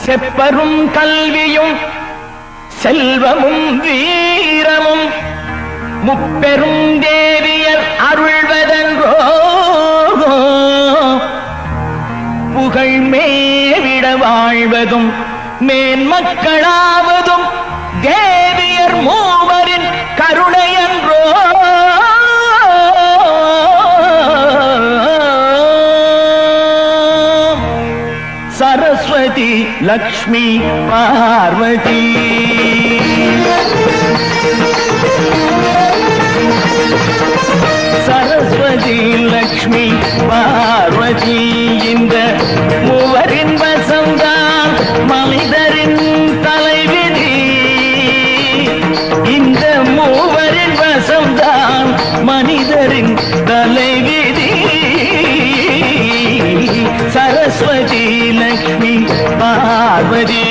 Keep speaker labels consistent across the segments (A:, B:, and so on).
A: செப்பரும் கல்வியும் செல்வமும் வீரமும் முப்பெரும் தேவியர் அருள்வதென்றோ புகழ் மேவிட வாழ்வதும் மேன்மக்களாவதும் தேவியர் மூவரின் கருணையன்றோ. சரஸ்வதி லக்ஷ்மி பார்வதி சரஸ்வதி லக்ஷ்மி பார்வதி இந்த மூவரின் வசம்தான் மனிதரின் தலைவிதி. இந்த மூவரின் வசம்தான் மனிதரின் தலைவிதி. சரஸ்வதி லக்ஷ்மி பார்வதி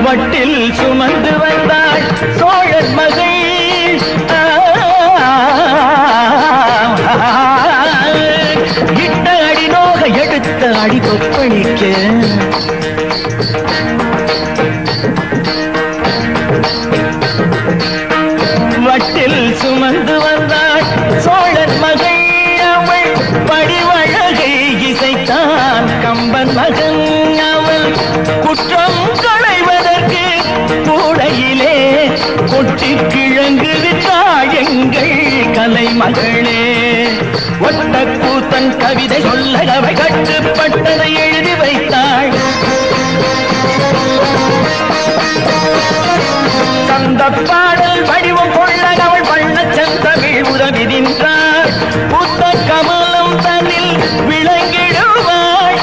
A: வட்டில் சுமந்து வந்தாள் சோழர் மகள். இட்ட அடி நோக எடுத்த அடி கொப்பளிக்க வட்டில் சுமந்து வந்தாள் சோழர் மகள். அவள் படிவழகை இசைத்தான் கம்பன் மகன். அவள் குற்றம் களைவதற்கு கூடையிலே கொட்டி கிழங்கு விட்டாள் எங்கள் கலைமகளே. ஒட்ட கூத்தன் கவிதை சொல்ல அவை கட்டுப்பட்டதை எழுதி வைத்தாள். சந்த பாடல் வடிவம் கொள்ள அவள் பண்ண செந்தமிழ் உதவி நின்றாள். புத்த கமலம் தன்னில் விளங்கிடுவாள்.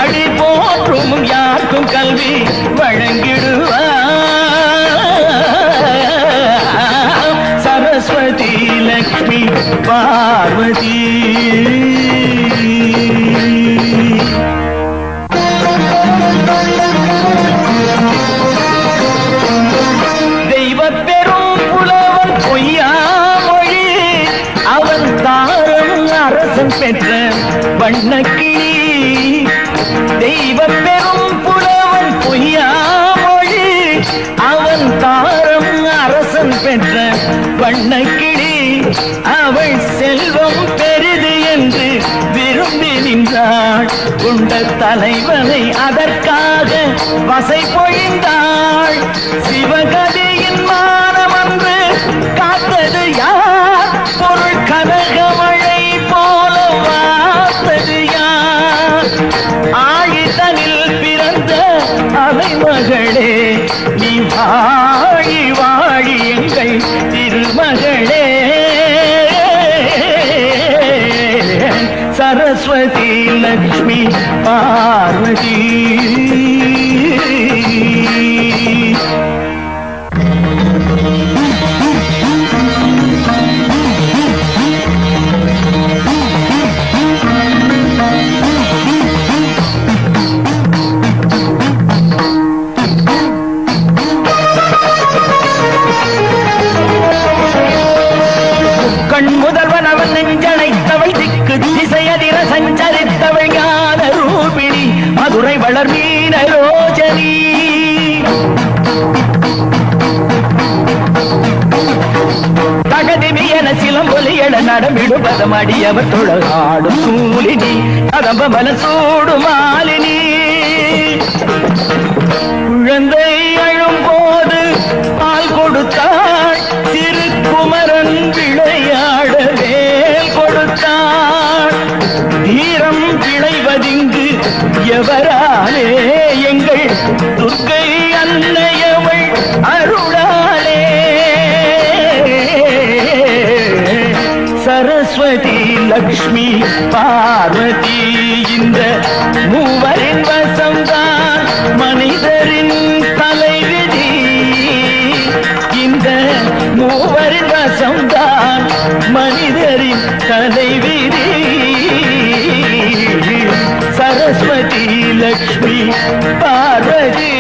A: அடி போற்றும் யாருக்கும் கல்வி வழங்கிடுவாள். சரஸ்வதி லக்ஷ்மி பார்வதி தெய்வ பெரும் புலவன் பொய்யாமொழி. அவன் தாரம் அரசன் பெற்ற வண்ணக்கிளி. தெய்வ பெரும் புலவன் பொய்யாமொழி. அவன் தாரம் அரசன் பெற்ற வண்ணக்கிளி. அவள் செல்வம் பெரிது என்று விரும்பி நின்றாள். கொண்ட தலைவனை அதற்காக வசை பொழிந்தாள். சிவகதியின் மானமன்று காத்தது யார்? பொருள் கனகமழை போல வார்த்தது யார்? ஆழிதனில் பிறந்த அலைமகளே நீ வாழி வாழி எங்கள் திருமகளே. சரஸ்வதி லக்ஷ்மி பார்வதி கண் முதல்வன் அவன் நெஞ்சனைத்தவள் திக்கு திசையதிர சஞ்சரித்தவள் ஞான ரூபிணி மதுரை வளர் மீன ரோஜனி. தகதிவியன சிலம்பொலியட நடமிடுபதம் அடியவர் தொழாடும் சூலினி கதம்ப மனசூடு மாலினி. குழந்தை அழும்போது பால் கொடுத்தாள். திருக்குமரன் விளையாட வேல் கொடுத்தாள். தீரம் விளைவதிங்கு எவராலே எங்கள் துர்க்கை அன்னையவள் அருளாலே. சரஸ்வதி சரஸ்வதி லக்ஷ்மி பார்வதி இந்த மூவரின் வசம்தான் மனிதரின் தலைவிதி. இந்த மூவரின் வசம்தான் மனிதரின் தலைவிதி. சரஸ்வதி லக்ஷ்மி பார்வதி